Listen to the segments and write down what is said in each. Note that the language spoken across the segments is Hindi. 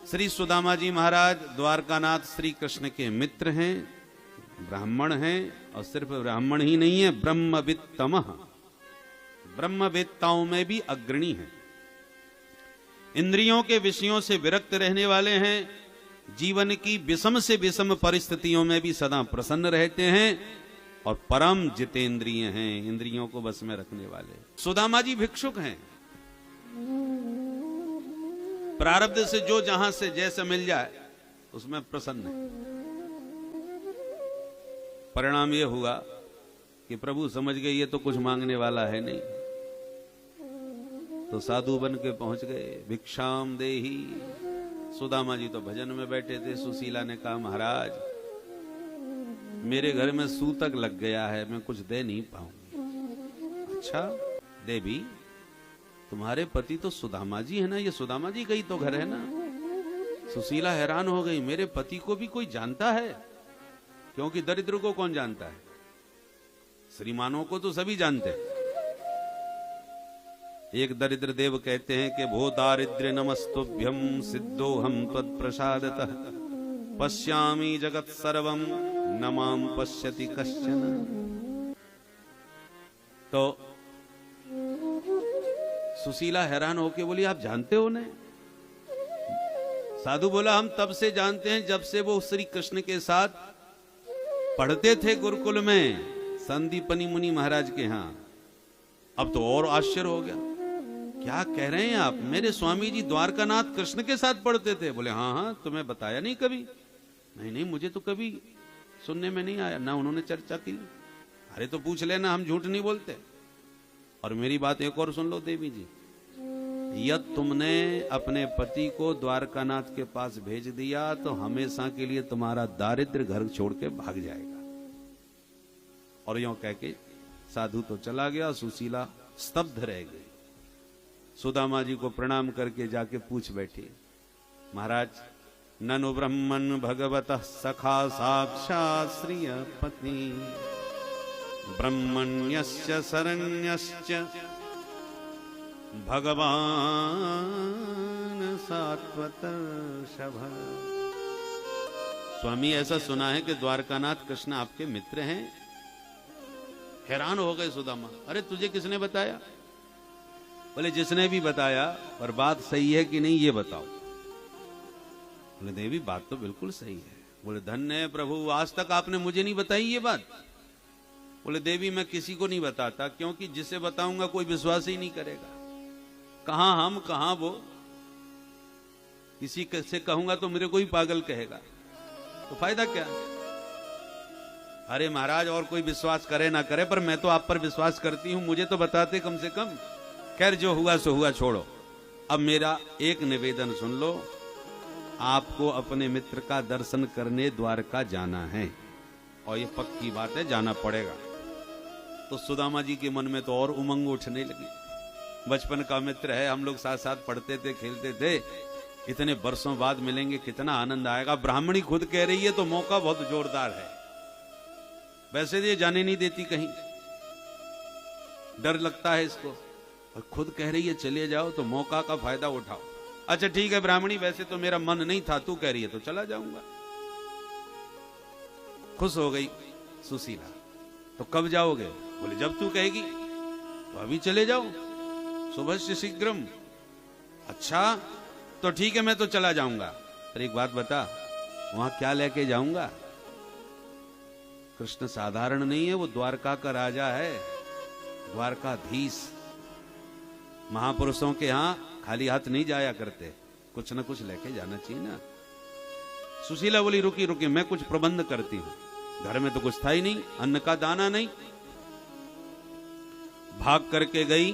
श्री सुदामा जी महाराज द्वारकानाथ श्री कृष्ण के मित्र हैं, ब्राह्मण हैं, और सिर्फ ब्राह्मण ही नहीं है, ब्रह्मवित्तमः, ब्रह्मवेत्ताओं में भी अग्रणी हैं। इंद्रियों के विषयों से विरक्त रहने वाले हैं, जीवन की विषम से विषम परिस्थितियों में भी सदा प्रसन्न रहते हैं, और परम जितेंद्रिय हैं, इंद्रियों को बस में रखने वाले। सुदामा जी भिक्षुक हैं, प्रारब्ध से जो जहां से जैसे मिल जाए उसमें प्रसन्न है। परिणाम यह हुआ कि प्रभु समझ गए ये तो कुछ मांगने वाला है नहीं, तो साधु बन के पहुंच गए। भिक्षाम देही। सुदामा जी तो भजन में बैठे थे। सुशीला ने कहा, महाराज मेरे घर में सूतक लग गया है, मैं कुछ दे नहीं पाऊंगी। अच्छा देवी, तुम्हारे पति तो सुदामा जी है ना, ये सुदामा जी का ही तो घर है ना। सुशीला हैरान हो गई, मेरे पति को भी कोई जानता है? क्योंकि दरिद्र को कौन जानता है, श्रीमानों को तो सभी जानते हैं। एक दरिद्र देव कहते हैं कि भो दारिद्र्य नमस्तुभ्यं सिद्धो हम त्वत्प्रसादतः पश्यामि जगत सर्वं न मां पश्यति कश्चन। तो सुशीला हैरान होके बोली, आप जानते हो उन्हें? साधु बोला, हम तब से जानते हैं जब से वो श्री कृष्ण के साथ पढ़ते थे गुरुकुल में, संदीपनी मुनि महाराज के यहां। अब तो और आश्चर्य हो गया, क्या कह रहे हैं आप? मेरे स्वामी जी द्वारकानाथ कृष्ण के साथ पढ़ते थे? बोले हाँ हाँ, तुम्हें बताया नहीं कभी? नहीं नहीं, मुझे तो कभी सुनने में नहीं आया, ना उन्होंने चर्चा की। अरे तो पूछ लेना, हम झूठ नहीं बोलते। और मेरी बात एक और सुन लो देवी जी, यदि तुमने अपने पति को द्वारकानाथ के पास भेज दिया तो हमेशा के लिए तुम्हारा दारिद्र्य घर छोड़ के भाग जाएगा। और यूं कह के साधु तो चला गया, सुशीला स्तब्ध रह गई। सुदामा जी को प्रणाम करके जाके पूछ बैठी, महाराज ननु ब्रह्मन् भगवतः सखा साक्षात् श्रियपति ब्रह्मण्यस्य शरण्यश्च भगवान सात्वतर्षभ। स्वामी ऐसा सुना है कि द्वारकानाथ कृष्ण आपके मित्र हैं। हैरान हो गए सुदामा, अरे तुझे किसने बताया? बोले जिसने भी बताया, पर बात सही है कि नहीं ये बताओ। बोले देवी बात तो बिल्कुल सही है। बोले धन्य है प्रभु, आज तक आपने मुझे नहीं बताई ये बात। बोले देवी मैं किसी को नहीं बताता, क्योंकि जिसे बताऊंगा कोई विश्वास ही नहीं करेगा। कहां हम कहां वो, किसी से कहूंगा तो मेरे को ही पागल कहेगा, तो फायदा क्या? अरे महाराज और कोई विश्वास करे ना करे, पर मैं तो आप पर विश्वास करती हूं, मुझे तो बताते कम से कम। खैर जो हुआ सो हुआ, छोड़ो। अब मेरा एक निवेदन सुन लो, आपको अपने मित्र का दर्शन करने द्वारका जाना है, और ये पक्की बात है, जाना पड़ेगा। तो सुदामा जी के मन में तो और उमंग उठने लगी। बचपन का मित्र है, हम लोग साथ साथ पढ़ते थे, खेलते थे, इतने वर्षों बाद मिलेंगे, कितना आनंद आएगा। ब्राह्मणी खुद कह रही है तो मौका बहुत जोरदार है। वैसे ये जाने नहीं देती कहीं, डर लगता है इसको, और खुद कह रही है चले जाओ, तो मौका का फायदा उठाओ। अच्छा ठीक है ब्राह्मणी, वैसे तो मेरा मन नहीं था, तू कह रही है तो चला जाऊंगा। खुश हो गई सुशीला। तो कब जाओगे? बोले जब तू कहेगी। तो अभी चले जाओ, सुबह से शीघ्रम। अच्छा तो ठीक है, मैं तो चला जाऊंगा, पर एक बात बता, वहां क्या लेके जाऊंगा? कृष्ण साधारण नहीं है, वो द्वारका का राजा है, द्वारकाधीश। महापुरुषों के यहां खाली हाथ नहीं जाया करते, कुछ ना कुछ लेके जाना चाहिए ना। सुशीला बोली रुकी रुकी, मैं कुछ प्रबंध करती हूं, घर में तो कुछ था ही नहीं, अन्न का दाना नहीं। भाग करके गई।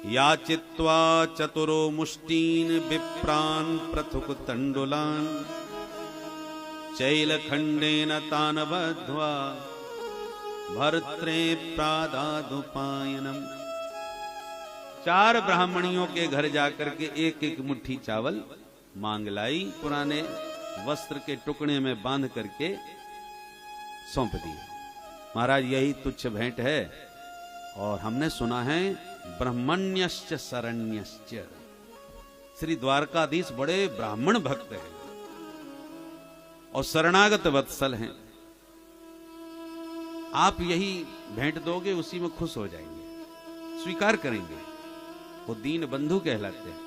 याचित्वा चतुरो मुष्टीन विप्रान पृथुक तंडुलान चैल खंडेन तान बद्ध्वा भर्त्रे प्रादादुपायनम। 4 ब्राह्मणियों के घर जाकर के एक एक मुट्ठी चावल मांग लाई, पुराने वस्त्र के टुकड़े में बांध करके सौंप दिए। महाराज यही तुच्छ भेंट है, और हमने सुना है ब्रह्मण्यश्च शरण्यश्च, श्री द्वारकाधीश बड़े ब्राह्मण भक्त हैं और शरणागत वत्सल हैं। आप यही भेंट दोगे, उसी में खुश हो जाएंगे, स्वीकार करेंगे। वो दीन बंधु कहलाते हैं।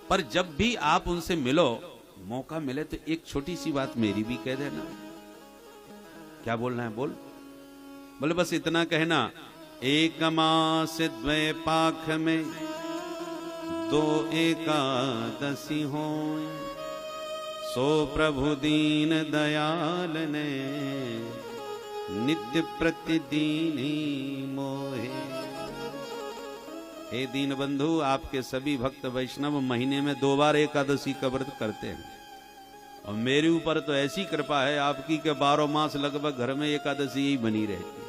पर जब भी आप उनसे मिलो, मौका मिले तो एक छोटी सी बात मेरी भी कह देना। क्या बोलना है बोल? बोले बस इतना कहना, एक मास द्वय पाख में दो एकादशी हो, सो प्रभु दीन दयाल ने नित्य प्रतिदीन मोहे। हे दीन बंधु, आपके सभी भक्त वैष्णव महीने में 2 बार एकादशी का व्रत करते हैं, और मेरे ऊपर तो ऐसी कृपा है आपकी कि 12 मास लगभग घर में एकादशी ही बनी रहती है।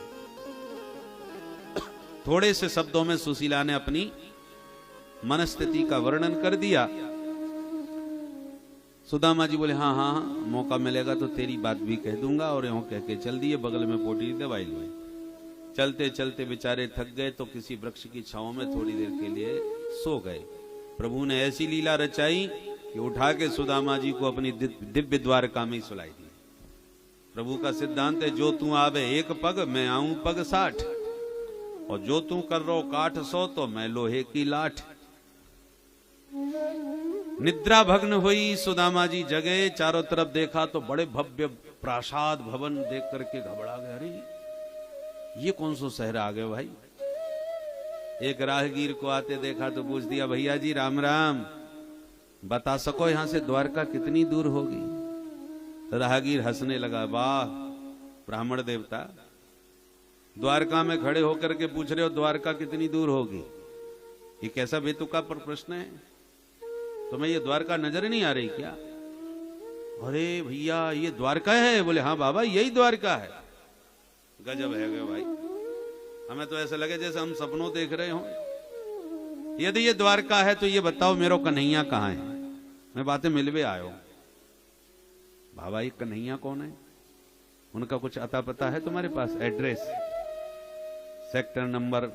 थोड़े से शब्दों में सुशीला ने अपनी मनस्थिति का वर्णन कर दिया। सुदामा जी बोले हाँ हाँ मौका मिलेगा तो तेरी बात भी कह दूंगा, और यूं कह के चल दिए। बगल में पोटी दवाई ली। चलते चलते बेचारे थक गए तो किसी वृक्ष की छांव में थोड़ी देर के लिए सो गए। प्रभु ने ऐसी लीला रचाई कि उठा के सुदामा जी को अपनी दिव्य द्वारका में सुलाई दी। प्रभु का सिद्धांत है, जो तू आवे 1 पग मैं आऊं पग 60, और जो तू कर रो काठ 100 तो मैं लोहे की लाठ। निद्रा भग्न हुई, सुदामा जी जगे, चारों तरफ देखा तो बड़े भव्य प्रासाद भवन देख करके घबरा गए। अरे ये कौन सा शहर आ गए भाई? एक राहगीर को आते देखा तो पूछ दिया, भैया जी राम राम, बता सको यहां से द्वारका कितनी दूर होगी? राहगीर हंसने लगा, वाह ब्राह्मण देवता, द्वारका में खड़े होकर के पूछ रहे हो द्वारका कितनी दूर होगी? ये कैसा बेतुका पर प्रश्न है? तुम्हें ये द्वारका नजर नहीं आ रही क्या? अरे भैया ये द्वारका है? बोले हाँ बाबा यही द्वारका है। गजब है गए भाई, हमें तो ऐसा लगे जैसे हम सपनों देख रहे हो। यदि ये द्वारका है तो ये बताओ मेरो कन्हैया कहाँ है? मैं बातें मिलवे आयो। बाबा ये कन्हैया कौन है? उनका कुछ अता पता है तुम्हारे पास? एड्रेस, सेक्टर नंबर,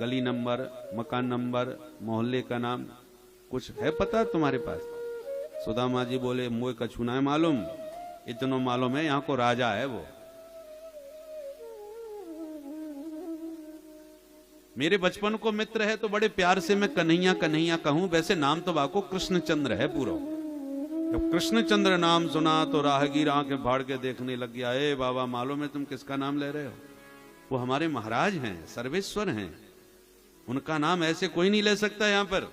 गली नंबर, मकान नंबर, मोहल्ले का नाम कुछ है पता तुम्हारे पास? सुदामा जी बोले मुझे कछु ना है मालूम, इतना मालूम है यहाँ को राजा है वो। मेरे बचपन को मित्र है तो बड़े प्यार से मैं कन्हैया कन्हैया कहूं। वैसे नाम तो बाको कृष्णचंद्र है पूरा। जब कृष्णचंद्र नाम सुना तो राहगीर आंखें फाड़ के देखने लग गया। ए बाबा मालूम है तुम किसका नाम ले रहे हो? वो हमारे महाराज हैं, सर्वेश्वर हैं। उनका नाम ऐसे कोई नहीं ले सकता यहाँ पर।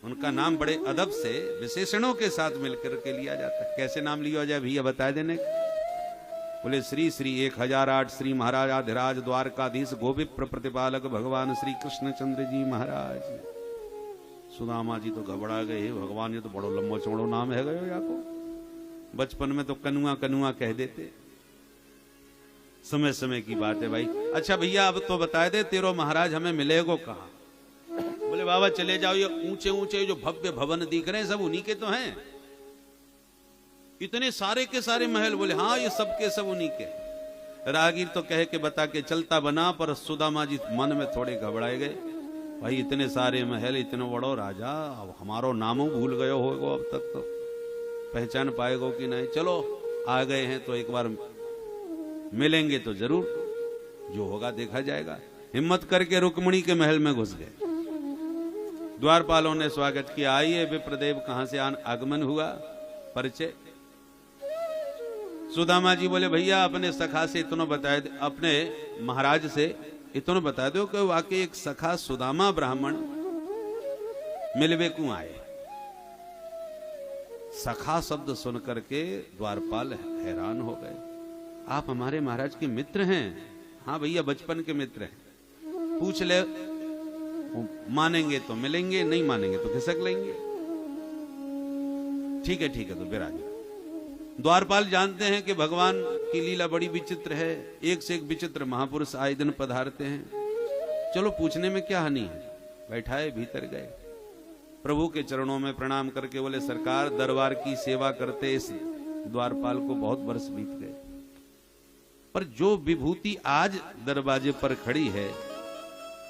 उनका नाम बड़े अदब से विशेषणों के साथ मिलकर के लिया जाता है। कैसे नाम लिया जाए भैया बता देने? बोले श्री श्री 1008 श्री महाराज आधिराज द्वारकाधीश गोविप्र प्रतिपालक भगवान श्री कृष्णचंद्र जी महाराज। सुदामा जी तो घबरा गए, भगवान ये तो बड़ो लंबो चौड़ो नाम है गयो या को। बचपन में तो कनुआ कनुआ कह देते। समय समय की बात है भाई। अच्छा भैया अब तो बता दे तेरो महाराज हमें मिलेगो कहाँ? बोले बाबा चले जाओ, ये ऊंचे ऊंचे जो भव्य भवन दिख रहे हैं सब उन्हीं के तो हैं। इतने सारे के सारे महल? बोले हाँ ये सब के सब उन्हीं के। राहगीर तो कह के बता के चलता बना, पर सुदामा जी मन में थोड़े घबराए गए। भाई इतने सारे महल, इतने बड़ो राजा, अब हमारो नामों भूल गयो होगो, अब तक तो पहचान पाएगो कि नहीं? चलो आ गए हैं तो एक बार मिलेंगे तो जरूर, जो होगा देखा जाएगा। हिम्मत करके रुक्मिणी के महल में घुस गए। द्वारपालों ने स्वागत किया। आइए विप्रदेव कहां से आगमन हुआ? परिचय। सुदामा जी बोले भैया अपने सखा से इतना बताए, अपने महाराज से इतना बता दो कि वाकई एक सखा सुदामा ब्राह्मण मिलवे को आए। सखा शब्द सुन करके द्वारपाल हैरान हो गए। आप हमारे महाराज के मित्र हैं? हाँ भैया बचपन के मित्र हैं। पूछ ले, मानेंगे तो मिलेंगे, नहीं मानेंगे तो खिसक लेंगे। ठीक है तो विराज। द्वारपाल जानते हैं कि भगवान की लीला बड़ी विचित्र है। एक से एक विचित्र महापुरुष आए दिन पधारते हैं। चलो पूछने में क्या हानि है। बैठाए, भीतर गए, प्रभु के चरणों में प्रणाम करके बोले सरकार दरबार की सेवा करते इस द्वारपाल को बहुत वर्ष बीत गए, पर जो विभूति आज दरवाजे पर खड़ी है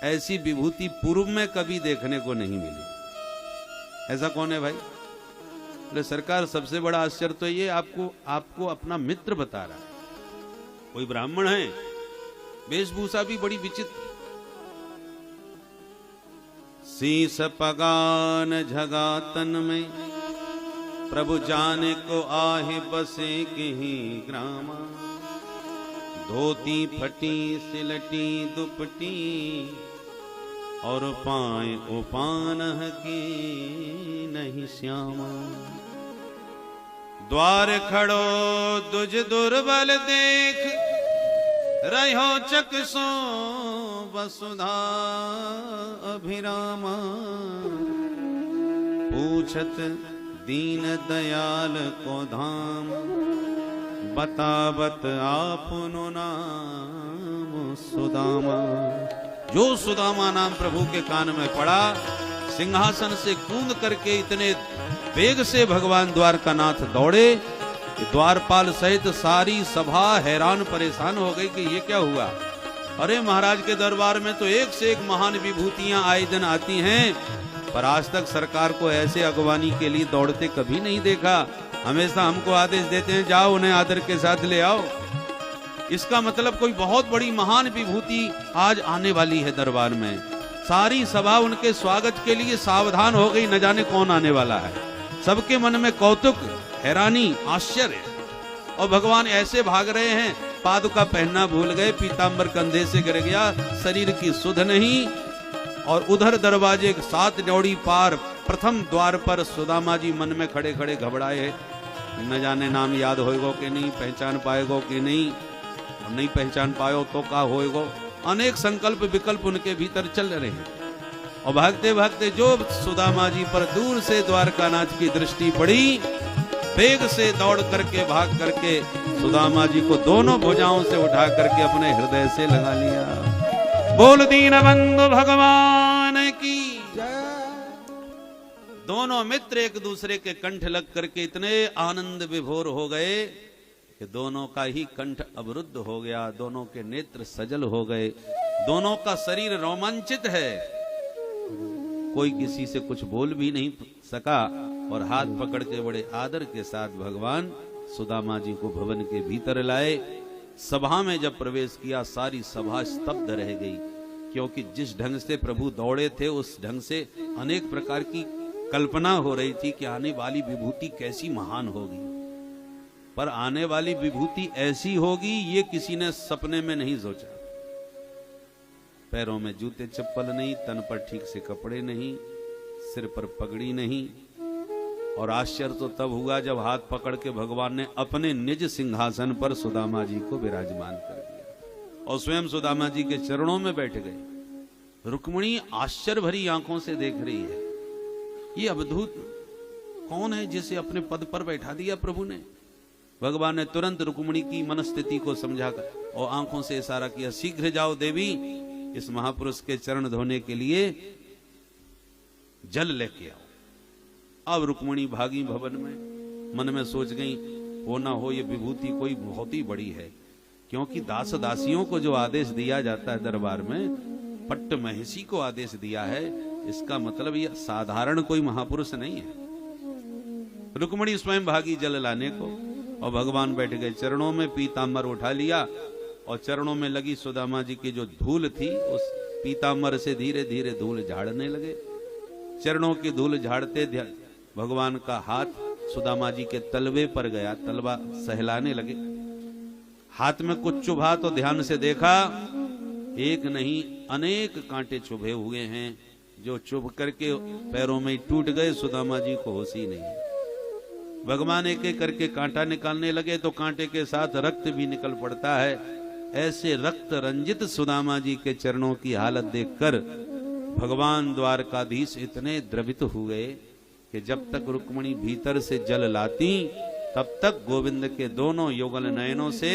ऐसी विभूति पूर्व में कभी देखने को नहीं मिली। ऐसा कौन है भाई? बोले सरकार सबसे बड़ा आश्चर्य तो ये आपको अपना मित्र बता रहा है। कोई ब्राह्मण है, वेशभूषा भी बड़ी विचित्र, शीस पगान झगातन में प्रभु जाने को आहे बसे कहीं ग्रामा, धोती फटी सिलटी दुपटी और पाए उपान की नहीं श्यामा, द्वार खड़ो दुज दुर्बल देख रहो चकसो वसुधा अभिरामा, पूछत दीन दयाल को धाम बतावत आपनो नाम सुदामा। जो सुदामा नाम प्रभु के कान में पड़ा, सिंहासन से कूद करके इतने वेग से भगवान द्वारकानाथ दौड़े, द्वारपाल सहित सारी सभा हैरान परेशान हो गई कि ये क्या हुआ। अरे महाराज के दरबार में तो एक से एक महान विभूतियां आए दिन आती हैं, पर आज तक सरकार को ऐसे अगवानी के लिए दौड़ते कभी नहीं देखा। हमेशा हमको आदेश देते हैं जाओ उन्हें आदर के साथ ले आओ। इसका मतलब कोई बहुत बड़ी महान विभूति आज आने वाली है दरबार में। सारी सभा उनके स्वागत के लिए सावधान हो गई, न जाने कौन आने वाला है। सबके मन में कौतुक, हैरानी, आश्चर्य, और भगवान ऐसे भाग रहे हैं, पादुका पहनना भूल गए, पीतांबर कंधे से गिर गया, शरीर की सुध नहीं। और उधर दरवाजे 7 ड्योढ़ी पार प्रथम द्वार पर सुदामा जी मन में खड़े खड़े घबराए, न जाने नाम याद होएगो कि नहीं, पहचान पाएगो कि नहीं, और नहीं पहचान पायो तो का होएगो। अनेक संकल्प विकल्प उनके भीतर चल रहे हैं। और भागते भागते जो सुदामा जी पर दूर से द्वारकानाथ की दृष्टि पड़ी, वेग से दौड़ करके भाग करके सुदामा जी को दोनों भुजाओं से उठा करके अपने हृदय से लगा लिया। बोल दीन बंधु भगवान की जय। दोनों मित्र एक दूसरे के कंठ लग करके इतने आनंद विभोर हो गए कि दोनों का ही कंठ अवरुद्ध हो गया, दोनों के नेत्र सजल हो गए, दोनों का शरीर रोमांचित है। कोई किसी से कुछ बोल भी नहीं सका, और हाथ पकड़ के बड़े आदर के साथ भगवान सुदामा जी को भवन के भीतर लाए। सभा में जब प्रवेश किया, सारी सभा स्तब्ध रह गई, क्योंकि जिस ढंग से प्रभु दौड़े थे उस ढंग से अनेक प्रकार की कल्पना हो रही थी कि आने वाली विभूति कैसी महान होगी। पर आने वाली विभूति ऐसी होगी ये किसी ने सपने में नहीं सोचा। पैरों में जूते चप्पल नहीं, तन पर ठीक से कपड़े नहीं, सिर पर पगड़ी नहीं। और आश्चर्य तो तब हुआ जब हाथ पकड़ के भगवान ने अपने निज सिंहासन पर सुदामा जी को विराजमान कर दिया और स्वयं सुदामा जी के चरणों में बैठ गए। रुक्मिणी आश्चर्य भरी आंखों से देख रही है, ये अवधूत कौन है जिसे अपने पद पर बैठा दिया प्रभु ने। भगवान ने तुरंत रुक्मिणी की मनस्थिति को समझाकर और आंखों से इशारा किया, शीघ्र जाओ देवी, इस महापुरुष के चरण धोने के लिए जल लेके आओ। अब रुक्मिणी भागी भवन में, मन में सोच गई हो ना हो ये विभूति कोई बहुत ही बड़ी है, क्योंकि दास दासियों को जो आदेश दिया जाता है दरबार में, पट्ट महिषी को आदेश दिया है, इसका मतलब ये साधारण कोई महापुरुष नहीं है। रुक्मिणी स्वयं भागी जल लाने को, और भगवान बैठ गए चरणों में, पीतांबर उठा लिया और चरणों में लगी सुदामा जी की जो धूल थी उस पीतांबर से धीरे धीरे धूल झाड़ने लगे। चरणों की धूल झाड़ते भगवान का हाथ सुदामा जी के तलवे पर गया, तलवा सहलाने लगे। हाथ में कुछ चुभा तो ध्यान से देखा, एक नहीं अनेक कांटे चुभे हुए हैं, जो चुभ करके पैरों में टूट गए। सुदामा जी को होश ही नहीं। भगवान एक एक करके कांटा निकालने लगे तो कांटे के साथ रक्त भी निकल पड़ता है। ऐसे रक्त रंजित सुदामा जी के चरणों की हालत देखकर भगवान द्वारकाधीश इतने द्रवित हुए कि जब तक रुक्मिणी भीतर से जल लाती तब तक गोविंद के दोनों युगल नयनों से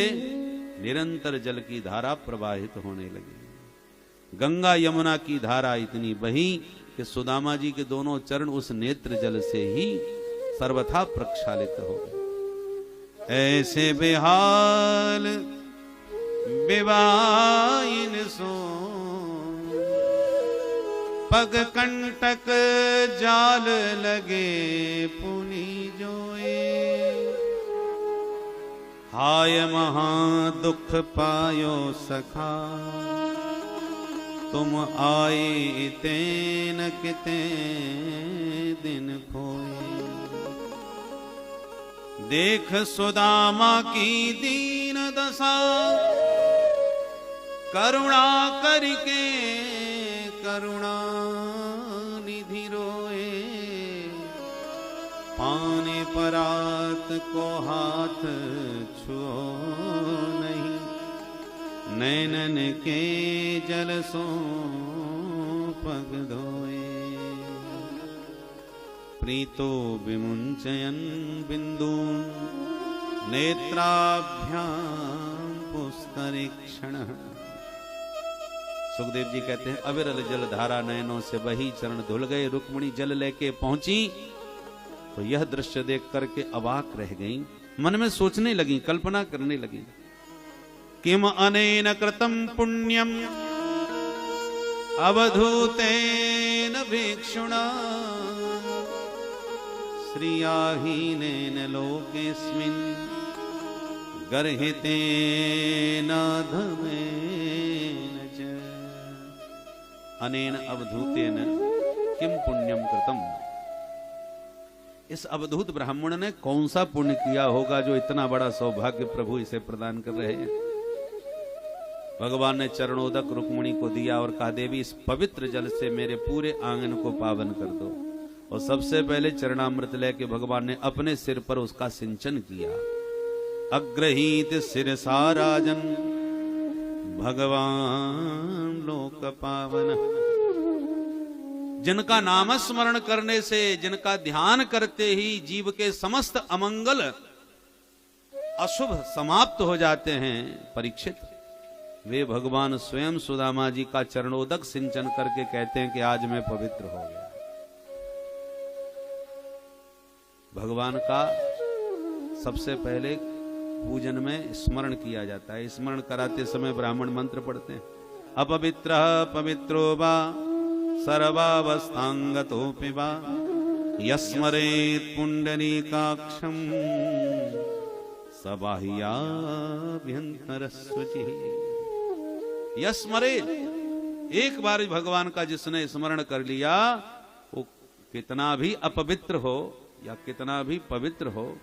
निरंतर जल की धारा प्रवाहित होने लगी। गंगा यमुना की धारा इतनी बही कि सुदामा जी के दोनों चरण उस नेत्र जल से ही सर्वथा प्रक्षालित हो गए। ऐसे बेहाल विवाहिन सो पग कंटक जाल लगे पुनि जोए, हाय महा दुख पायो सखा, तुम आए तेन किते दिन खोए। देख सुदामा की दीन दशा, करुणा करके करुणा निधि रोए, पाने परात को हाथ छुओ नहीं, नैनन के जल सो पग धोए। प्रीतो विमुंचयन बिंदु नेत्राभ्याम पुष्करीक्षण। सुखदेव जी कहते हैं अविरल जल धारा नयनों से बही, चरण धुल गए। रुक्मिणी जल लेके पहुंची तो यह दृश्य देख करके अवाक रह गई, मन में सोचने लगी, कल्पना करने लगी, किम अनेन कृतं पुण्यम अवधूतेन भिक्षुणा, श्रियाहीनेन लोकेस्मिन् गर्हितेन धमेन च। अनेन अवधूतेन किम पुण्यम कृतम, इस अवधूत ब्राह्मण ने कौन सा पुण्य किया होगा जो इतना बड़ा सौभाग्य प्रभु इसे प्रदान कर रहे हैं। भगवान ने चरणोदक रुक्मिणी को दिया और कहा देवी इस पवित्र जल से मेरे पूरे आंगन को पावन कर दो। और सबसे पहले चरणामृत लेके भगवान ने अपने सिर पर उसका सिंचन किया। अग्रहीत सिरसा राजन भगवान लोक पावन, जिनका नामस्मरण करने से, जिनका ध्यान करते ही जीव के समस्त अमंगल अशुभ समाप्त हो जाते हैं, परीक्षित वे भगवान स्वयं सुदामा जी का चरणोदक सिंचन करके कहते हैं कि आज मैं पवित्र हो गया। भगवान का सबसे पहले पूजन में स्मरण किया जाता है। स्मरण कराते समय ब्राह्मण मंत्र पढ़ते हैं, अपवित्र पवित्रो वा सर्वावस्थांगतोऽपि वा यस्मरेत् पुंडरीकाक्षं सबाह्याभ्यन्तरस्वचिः। यस्मरेत्, एक बार भगवान का जिसने स्मरण कर लिया वो कितना भी अपवित्र हो या कितना भी पवित्र हो,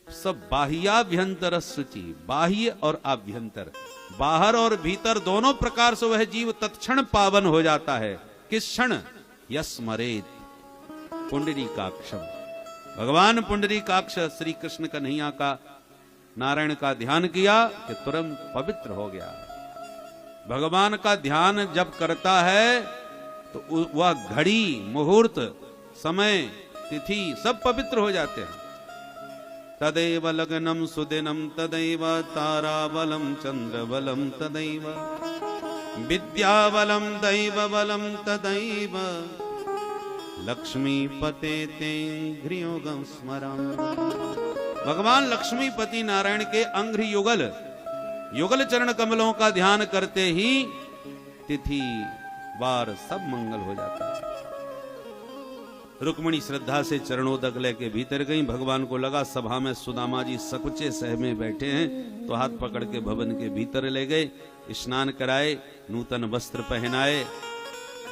सब बाह्याभ्यंतर शुचि, बाह्य और आभ्यंतर, बाहर और भीतर दोनों प्रकार से वह जीव तत्क्षण पावन हो जाता है। किस क्षण? यस्मरेत पुंडरीकाक्षम, भगवान पुंडरीकाक्ष श्री कृष्ण कन्हैया का, नारायण का ध्यान किया कि तुरंत पवित्र हो गया। भगवान का ध्यान जब करता है तो वह घड़ी, मुहूर्त, समय, तिथि सब पवित्र हो जाते हैं। तदैव लग्नम सुदिनम तदैव ताराबलम चंद्रबलम तदैव विद्याबलम दैवबलम तदैव लक्ष्मीपते ते घ्रियोगम स्मरम। भगवान लक्ष्मीपति नारायण के अंघ्रि युगल युगल चरण कमलों का ध्यान करते ही तिथि वार सब मंगल हो जाता है। रुक्मिणी श्रद्धा से चरणोदक लेके भीतर गई। भगवान को लगा सभा में सुदामा जी सकुचे सह में बैठे हैं, तो हाथ पकड़ के भवन के भीतर ले गए, स्नान कराए, नूतन वस्त्र पहनाए,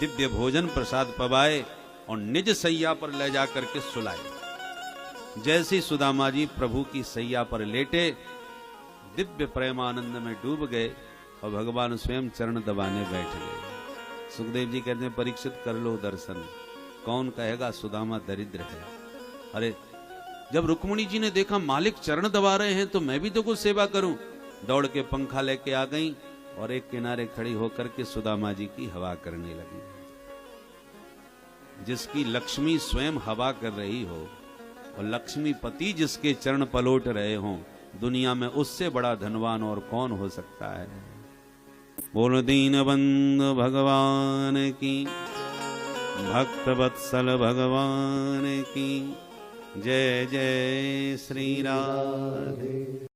दिव्य भोजन प्रसाद पवाए और निज सैया पर ले जाकर के सुलाए। जैसे सुदामा जी प्रभु की सैया पर लेटे, दिव्य प्रेमानंद में डूब गए और भगवान स्वयं चरण दबाने बैठ गए। सुखदेव जी कहते हैं परीक्षित कर लो दर्शन, कौन कहेगा सुदामा दरिद्र है। अरे जब रुक्मिणी जी ने देखा मालिक चरण दबा रहे हैं तो मैं भी तो कुछ सेवा करूं, दौड़ के पंखा लेके आ गई और एक किनारे खड़ी होकर के सुदामा जी की हवा करने लगी। जिसकी लक्ष्मी स्वयं हवा कर रही हो और लक्ष्मीपति जिसके चरण पलोट रहे हों, दुनिया में उससे बड़ा धनवान और कौन हो सकता है। बोल दीनबंधु भगवान की, भक्त वत्सल भगवान की जय। जय श्री राधे।